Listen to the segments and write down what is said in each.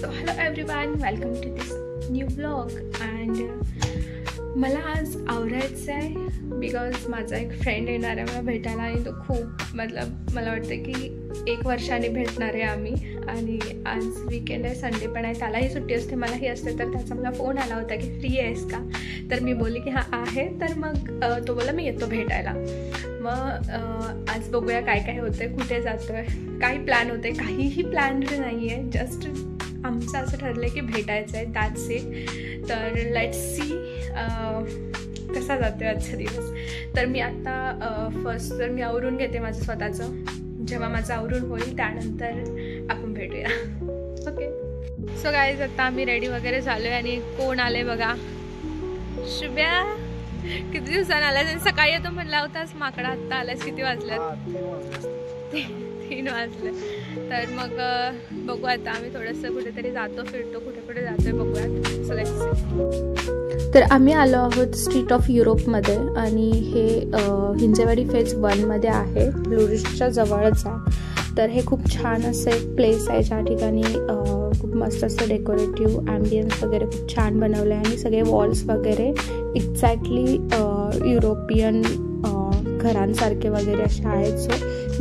So hello everyone, welcome to this new vlog. And मला आज आवरायचं आहे बिकॉज माझा एक फ्रेंड येणार आहे मला भेटायला आणि तो खूप मला वाटतं की 1 वर्षाने भेटणार आहे आम्ही. आणि आज वीकेंड आहे, संडे पण आहे, त्यालाही सुट्टी असते मलाही असते. तर त्याचा मला फोन आला होता की फ्री आहेस का, तर मी बोलली की हां आहे. तर मग तो बोला मी येतो भेटायला. मग आज बघूया काय काय होतं आहे, कुठे जातो आहे, काही प्लॅन होते, काहीही प्लॅन नाही आहे. जस्ट आमचं असं ठरलं आहे की भेटायचं आहे, दॅट्स इट. तर लेट्स सी कसा जातो आहे आजचा दिवस. तर मी आत्ता फर्स्ट तर मी आवरून घेते माझं स्वतःचं. जेव्हा माझं आवरून होईल त्यानंतर आपण भेटूया. ओके. सो गाईज, आता आम्ही रेडी वगैरे झालो आहे आणि कोण आले बघा, शुभ्या. किती दिवसांनी आलास आणि सकाळी येतो म्हणला होतास, माकडा आत्ता आलास. किती वाजल्यात? 3 वाजले. तर मग बघू आता आम्ही थोडंसं कुठेतरी जातो, फिरतो, कुठे कुठे जातोय बघूयात. So let's see. तर आम्ही आलो आहोत स्ट्रीट ऑफ युरोपमध्ये आणि हे हिंजेवाडी फेज 1मध्ये आहे, ब्लू रिजच्या जवळच आहे. तर हे खूप छान असं एक प्लेस आहे ज्या ठिकाणी खूप मस्त असं डेकोरेटिव्ह ॲम्बियन्स वगैरे खूप छान बनवलं आहे आणि सगळे वॉल्स वगैरे एक्झॅक्टली युरोपियन घरांसारखे वगैरे असे आहेत. सो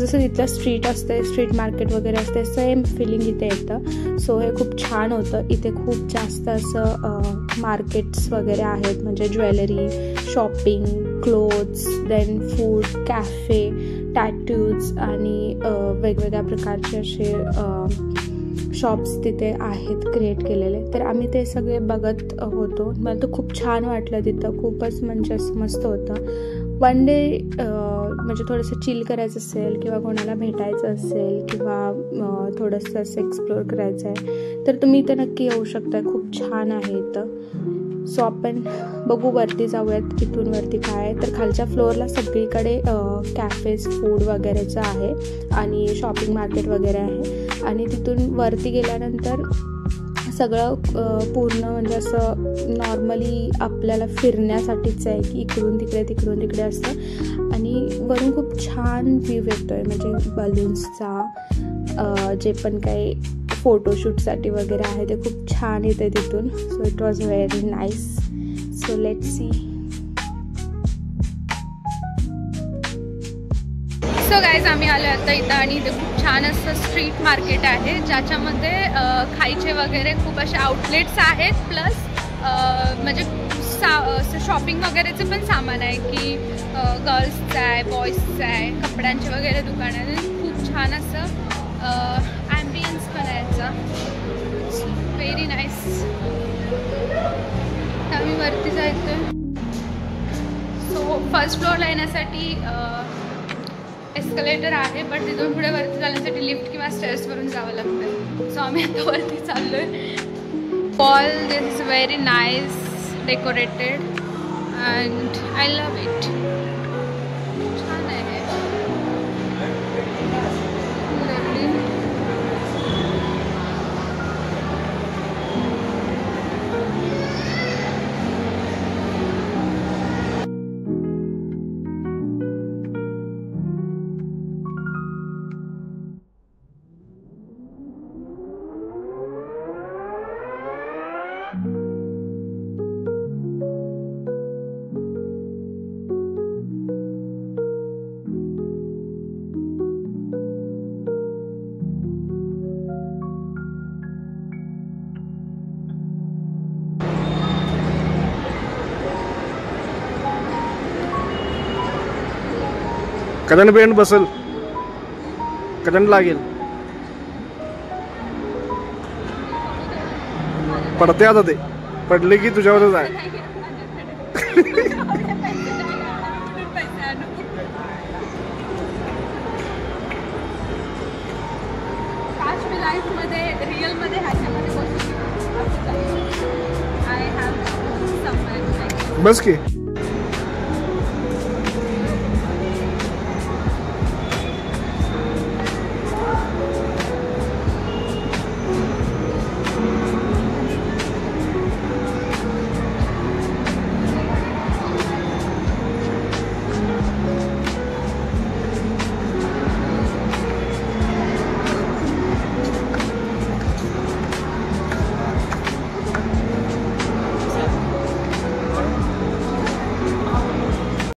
जसं तिथलं स्ट्रीट असते, स्ट्रीट मार्केट वगैरे असते, सेम फिलिंग इथे येतं. सो हे खूप छान होतं. इथे खूप जास्त असं मार्केट्स वगैरे आहेत, म्हणजे jewellery, shopping, clothes, then food, cafe, tattoos आणि वेगवेगळ्या प्रकारचे असे शॉप्स तिथे आहेत क्रिएट केलेले. तर आम्ही ते सगळे बघत होतो. मला तर खूप छान वाटलं तिथं, खूपच म्हणजे असं मस्त होतं. वन डे म्हणजे थोडंसं चिल करायचं असेल किंवा कोणाला भेटायचं असेल किंवा थोडंसं असं एक्सप्लोअर करायचं आहे तर तुम्ही इथं नक्की येऊ शकता. खूप छान आहे इथं. सो आपण बघू, वरती जाऊयात. इथून वरती काय आहे तर खालच्या फ्लोअरला सगळीकडे कॅफेज, फूड वगैरेचं आहे आणि शॉपिंग मार्केट वगैरे आहे. आणि तिथून वरती गेल्यानंतर सगळं पूर्ण म्हणजे असं नॉर्मली आपल्याला फिरण्यासाठीच आहे की इकडून तिकडे तिकडून तिकडे असतं. आणि वरून खूप छान व्ह्यू येतो आहे, म्हणजे बलून्सचा जे पण काही फोटोशूटसाठी वगैरे आहे ते खूप छान येतं आहे तिथून. So it was very nice. So let's see. So guys, आम्ही आलो आता इथं आणि इथे खूप छान असं स्ट्रीट मार्केट आहे ज्याच्यामध्ये खायचे वगैरे खूप असे आउटलेट्स आहेत. प्लस म्हणजे शॉपिंग वगैरेचं पण सामान आहे की गर्ल्सचं आहे, बॉईजचं आहे, कपड्यांचे वगैरे दुकान आहे. खूप छान असं ॲम्बियन्स पण आहे याचा. Very nice. आम्ही वरती जायचं. सो फर्स्ट फ्लोअरला येण्यासाठी एस्कलेटर आहे, बट तिथून पुढे वरती जाण्यासाठी लिफ्ट किंवा स्टेअर्सवरून जावं लागतं. सो आम्ही आता वरती चाललो आहे. All this is very nice decorated and I love it. छान आहे. कदन बेंड बसल, कदन लागेल. पडते आता, ते पडले की तुझ्यावरच आहे. बस की